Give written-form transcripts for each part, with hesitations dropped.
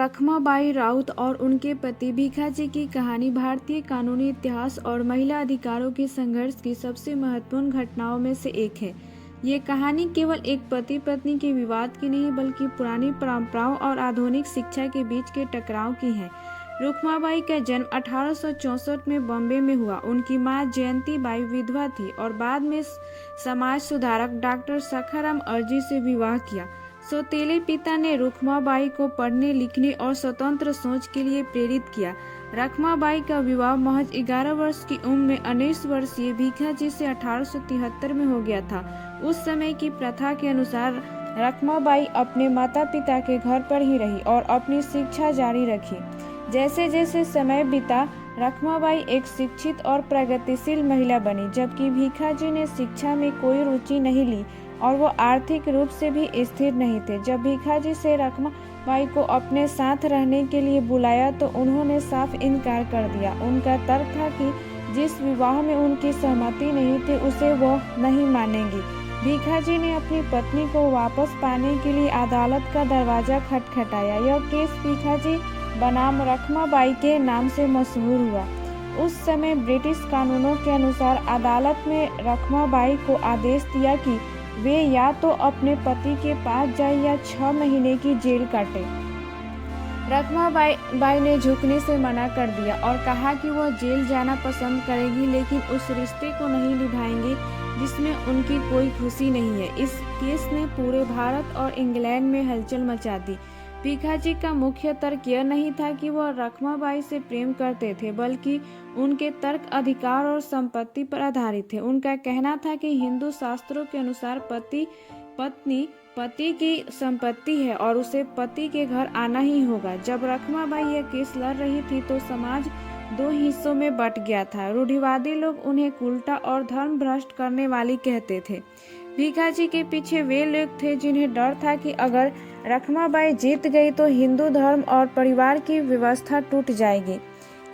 रखमाबाई राउत और उनके पति भीखाजी की कहानी भारतीय कानूनी इतिहास और महिला अधिकारों के संघर्ष की सबसे महत्वपूर्ण घटनाओं में से एक है। ये कहानी केवल एक पति पत्नी के विवाद की नहीं बल्कि पुरानी परंपराओं और आधुनिक शिक्षा के बीच के टकराव की है। रुक्माबाई का जन्म 1864 में बॉम्बे में हुआ। उनकी मां जयंती बाई विधवा थी और बाद में समाज सुधारक डॉक्टर सखाराम अर्जी से विवाह किया। सौतेले पिता ने रुक्माबाई को पढ़ने लिखने और स्वतंत्र सोच के लिए प्रेरित किया। रखमाबाई का विवाह महज 11 वर्ष की उम्र में 19 वर्षीय भीखाजी से 1873 में हो गया था। उस समय की प्रथा के अनुसार रखमाबाई अपने माता पिता के घर पर ही रही और अपनी शिक्षा जारी रखी। जैसे जैसे समय बीता, रखमाबाई एक शिक्षित और प्रगतिशील महिला बनी, जबकि भीखाजी ने शिक्षा में कोई रुचि नहीं ली और वो आर्थिक रूप से भी स्थिर नहीं थे। जब भीखाजी से रखमाबाई को अपने साथ रहने के लिए बुलाया तो उन्होंने साफ इनकार कर दिया। उनका तर्क था कि जिस विवाह में उनकी सहमति नहीं थी उसे वो नहीं मानेंगी। भीखाजी ने अपनी पत्नी को वापस पाने के लिए अदालत का दरवाजा खटखटाया। यह केस भीखाजी बनाम रखमाबाई के नाम से मशहूर हुआ। उस समय ब्रिटिश कानूनों के अनुसार अदालत ने रखमाबाई को आदेश दिया कि वे या तो अपने पति के पास जाए या 6 महीने की जेल काटे। रखमाबाई ने झुकने से मना कर दिया और कहा कि वह जेल जाना पसंद करेगी, लेकिन उस रिश्ते को नहीं निभाएंगी जिसमें उनकी कोई खुशी नहीं है। इस केस ने पूरे भारत और इंग्लैंड में हलचल मचा दी। भीखाजी का मुख्य तर्क यह नहीं था कि वह रखमाबाई से प्रेम करते थे, बल्कि उनके तर्क अधिकार और संपत्ति पर आधारित थे। उनका कहना था कि हिंदू शास्त्रों के अनुसार पत्नी पति की संपत्ति है और उसे पति के घर आना ही होगा। जब रखमाबाई यह केस लड़ रही थी तो समाज 2 हिस्सों में बट गया था। रूढ़िवादी लोग उन्हें उल्टा और धर्म भ्रष्ट करने वाली कहते थे। भीखाजी के पीछे वे लोग थे जिन्हें डर था कि अगर रखमाबाई जीत गई तो हिंदू धर्म और परिवार की व्यवस्था टूट जाएगी।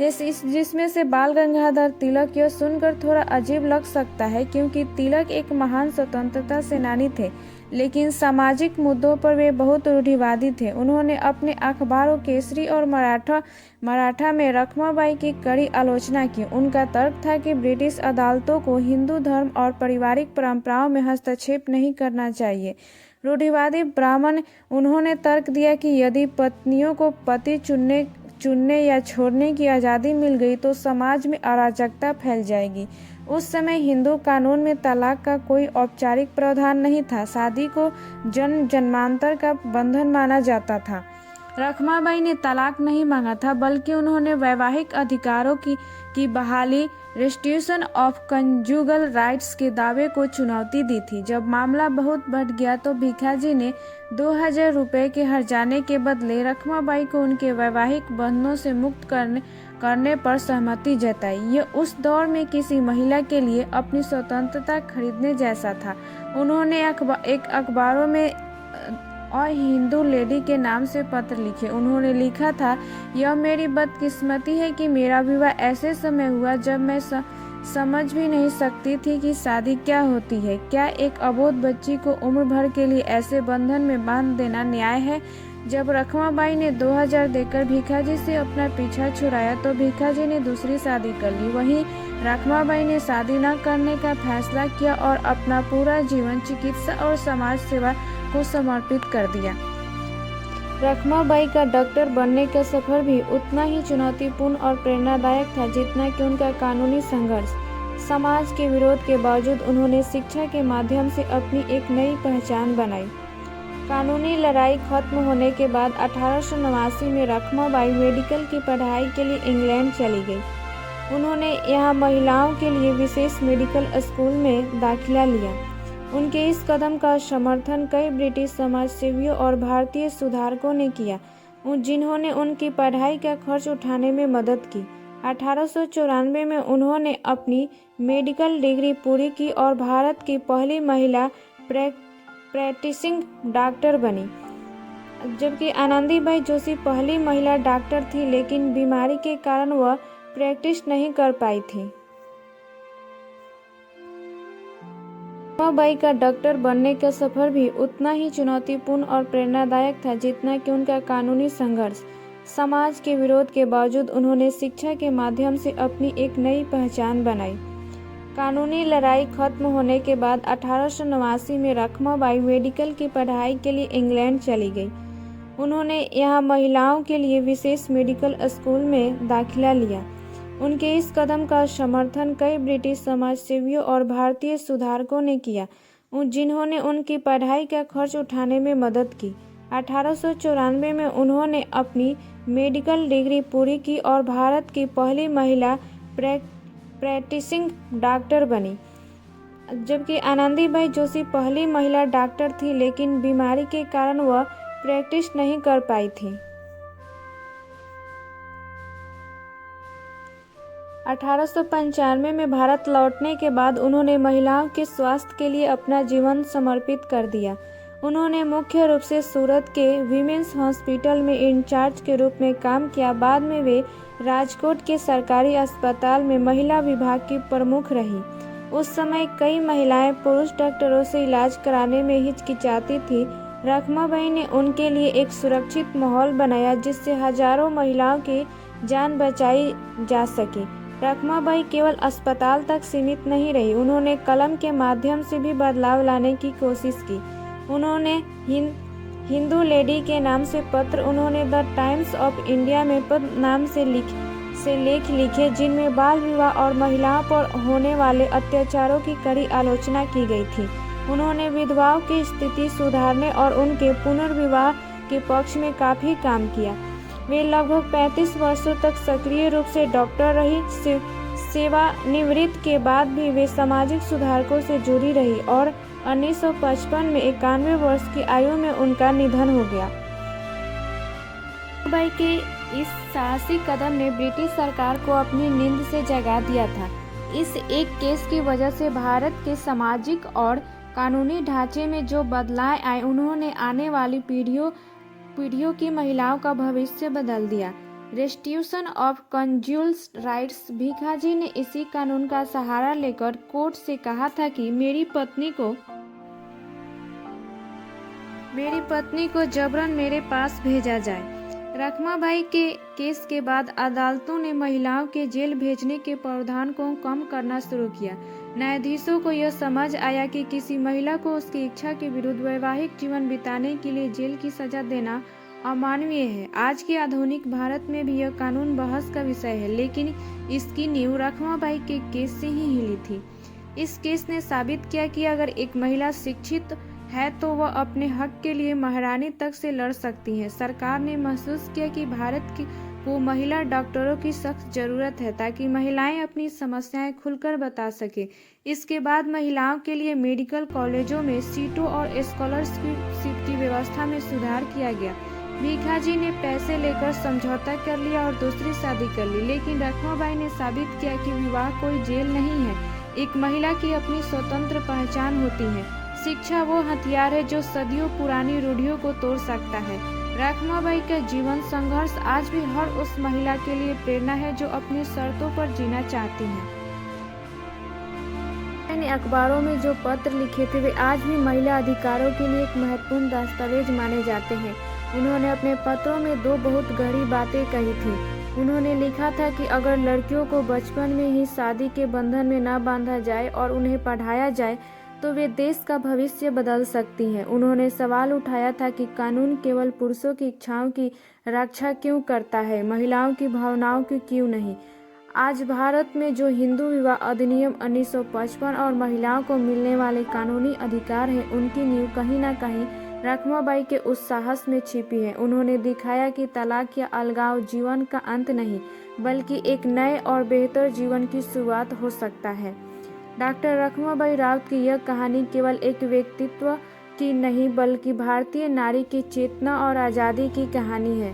जिसमें से बाल गंगाधर तिलक। यह सुनकर थोड़ा अजीब लग सकता है क्योंकि तिलक एक महान स्वतंत्रता सेनानी थे, लेकिन सामाजिक मुद्दों पर वे बहुत रूढ़िवादी थे। उन्होंने अपने अखबारों केसरी और मराठा में रखमाबाई की कड़ी आलोचना की। उनका तर्क था कि ब्रिटिश अदालतों को हिंदू धर्म और पारिवारिक परंपराओं में हस्तक्षेप नहीं करना चाहिए। रूढ़िवादी ब्राह्मण। उन्होंने तर्क दिया कि यदि पत्नियों को पति चुनने या छोड़ने की आज़ादी मिल गई तो समाज में अराजकता फैल जाएगी। उस समय हिंदू कानून में तलाक का कोई औपचारिक प्रावधान नहीं था। शादी को जन्मांतर का बंधन माना जाता था। रखमाबाई ने तलाक नहीं मांगा था, बल्कि उन्होंने वैवाहिक अधिकारों की बहाली, रेस्टिट्यूशन ऑफ कंजुगल राइट्स के दावे को चुनौती दी थी। जब मामला बहुत बढ़ गया तो भीखाजी ने 2000 रुपए के हर्जाने के बदले रखमाबाई को उनके वैवाहिक बंधनों से मुक्त करने पर सहमति जताई। यह उस दौर में किसी महिला के लिए अपनी स्वतंत्रता खरीदने जैसा था। उन्होंने एक अखबारों में और हिंदू लेडी के नाम से पत्र लिखे। उन्होंने लिखा था, यह मेरी बदकिस्मती है कि मेरा विवाह ऐसे समय हुआ जब मैं समझ भी नहीं सकती थी कि शादी क्या होती है। क्या एक अबोध बच्ची को उम्र भर के लिए ऐसे बंधन में बांध देना न्याय है? जब रखमाबाई ने 2000 देकर भीखाजी से अपना पीछा छुड़ाया तो भीखाजी ने दूसरी शादी कर ली। वहीं रखमाबाई ने शादी न करने का फैसला किया और अपना पूरा जीवन चिकित्सा और समाज सेवा को समर्पित कर दिया। रखमाबाई का डॉक्टर बनने का सफर भी उतना ही चुनौतीपूर्ण और प्रेरणादायक था जितना कि उनका कानूनी संघर्ष। समाज के विरोध के बावजूद उन्होंने शिक्षा के माध्यम से अपनी एक नई पहचान बनाई। कानूनी लड़ाई खत्म होने के बाद 1889 में रखमाबाई मेडिकल की पढ़ाई के लिए इंग्लैंड चली गई। उन्होंने यहाँ महिलाओं के लिए विशेष मेडिकल स्कूल में दाखिला लिया। उनके इस कदम का समर्थन कई ब्रिटिश समाजसेवियों और भारतीय सुधारकों ने किया, जिन्होंने उनकी पढ़ाई का खर्च उठाने में मदद की। 1894 में उन्होंने अपनी मेडिकल डिग्री पूरी की और भारत की पहली महिला प्रैक्टिसिंग डॉक्टर बनी, जबकि आनंदीबाई जोशी पहली महिला डॉक्टर थी, लेकिन बीमारी के कारण वह प्रैक्टिस नहीं कर पाई थी। रखमाबाई का डॉक्टर बनने का सफर भी उतना ही चुनौतीपूर्ण और प्रेरणादायक था जितना कि उनका कानूनी संघर्ष। समाज के विरोध के बावजूद उन्होंने शिक्षा के माध्यम से अपनी एक नई पहचान बनाई। कानूनी लड़ाई खत्म होने के बाद 1889 में रखमाबाई मेडिकल की पढ़ाई के लिए इंग्लैंड चली गई। उन्होंने यहाँ महिलाओं के लिए विशेष मेडिकल स्कूल में दाखिला लिया। उनके इस कदम का समर्थन कई ब्रिटिश समाजसेवियों और भारतीय सुधारकों ने किया, जिन्होंने उनकी पढ़ाई का खर्च उठाने में मदद की। 1894 में उन्होंने अपनी मेडिकल डिग्री पूरी की और भारत की पहली महिला प्रैक्टिसिंग डॉक्टर बनी, जबकि आनंदीबाई जोशी पहली महिला डॉक्टर थी, लेकिन बीमारी के कारण वह प्रैक्टिस नहीं कर पाई थी। 1895 में भारत लौटने के बाद उन्होंने महिलाओं के स्वास्थ्य के लिए अपना जीवन समर्पित कर दिया। उन्होंने मुख्य रूप से सूरत के वीमेंस हॉस्पिटल में इंचार्ज के रूप में काम किया। बाद में वे राजकोट के सरकारी अस्पताल में महिला विभाग की प्रमुख रही। उस समय कई महिलाएं पुरुष डॉक्टरों से इलाज कराने में हिचकिचाती थी। रखमाबाई ने उनके लिए एक सुरक्षित माहौल बनाया, जिससे हजारों महिलाओं की जान बचाई जा सके। रखमाबाई केवल अस्पताल तक सीमित नहीं रही, उन्होंने कलम के माध्यम से भी बदलाव लाने की कोशिश की। उन्होंने हिंदू लेडी के नाम से पत्र, उन्होंने द टाइम्स ऑफ इंडिया में पद नाम से लेख लिखे, जिनमें बाल विवाह और महिलाओं पर होने वाले अत्याचारों की कड़ी आलोचना की गई थी। उन्होंने विधवाओं की स्थिति सुधारने और उनके पुनर्विवाह के पक्ष में काफी काम किया। वे लगभग 35 वर्षों तक सक्रिय रूप से डॉक्टर रही। सेवानिवृत्ति के बाद भी वे सामाजिक सुधारकों से जुड़ी रही और 1955 में 91 वर्ष की आयु में उनका निधन हो गया। रखमाबाई के इस साहसी कदम ने ब्रिटिश सरकार को अपनी नींद से जगा दिया था। इस एक केस की वजह से भारत के सामाजिक और कानूनी ढांचे में जो बदलाव आए, उन्होंने आने वाली पीढ़ियों की महिलाओं का भविष्य बदल दिया। रेस्टिट्यूशन ऑफ कंज्यूल राइट्स भीखाजी ने इसी कानून का सहारा लेकर कोर्ट से कहा था कि मेरी पत्नी को जबरन मेरे पास भेजा जाए। रखमाबाई के केस के बाद अदालतों ने महिलाओं के जेल भेजने के प्रावधान को कम करना शुरू किया। न्यायाधीशों को यह समझ आया कि किसी महिला को उसकी इच्छा के विरुद्ध वैवाहिक जीवन बिताने के लिए जेल की सजा देना अमानवीय है। आज के आधुनिक भारत में भी यह कानून बहस का विषय है, लेकिन इसकी नींव रखमाबाई के केस से ही हिली थी। इस केस ने साबित किया कि अगर एक महिला शिक्षित है तो वह अपने हक के लिए महारानी तक से लड़ सकती है। सरकार ने महसूस किया कि भारत को महिला डॉक्टरों की सख्त जरूरत है, ताकि महिलाएं अपनी समस्याएं खुलकर बता सके। इसके बाद महिलाओं के लिए मेडिकल कॉलेजों में सीटों और स्कॉलरशिप की व्यवस्था में सुधार किया गया। भीखाजी ने पैसे लेकर समझौता कर लिया और दूसरी शादी कर ली, लेकिन रखमाबाई ने साबित किया कि विवाह कोई जेल नहीं है। एक महिला की अपनी स्वतंत्र पहचान होती है। शिक्षा वो हथियार है जो सदियों पुरानी रूढ़ियों को तोड़ सकता है। रखमाबाई का जीवन संघर्ष आज भी हर उस महिला के लिए प्रेरणा है जो अपनी शर्तों पर जीना चाहती है। मैंने अखबारों में जो पत्र लिखे थे वे आज भी महिला अधिकारों के लिए एक महत्वपूर्ण दस्तावेज माने जाते हैं। उन्होंने अपने पत्रों में दो बहुत गहरी बातें कही थी। उन्होंने लिखा था कि अगर लड़कियों को बचपन में ही शादी के बंधन में न बांधा जाए और उन्हें पढ़ाया जाए तो वे देश का भविष्य बदल सकती हैं। उन्होंने सवाल उठाया था कि कानून केवल पुरुषों की इच्छाओं की रक्षा क्यों करता है, महिलाओं की भावनाओं की क्यों नहीं। आज भारत में जो हिंदू विवाह अधिनियम 1955 और महिलाओं को मिलने वाले कानूनी अधिकार हैं, उनकी नींव कहीं न कहीं रखमाबाई के उस साहस में छिपी है। उन्होंने दिखाया कि तलाक या अलगाव जीवन का अंत नहीं, बल्कि एक नए और बेहतर जीवन की शुरुआत हो सकता है। डॉक्टर रखमाबाई राउत की यह कहानी केवल एक व्यक्तित्व की नहीं, बल्कि भारतीय नारी की चेतना और आज़ादी की कहानी है।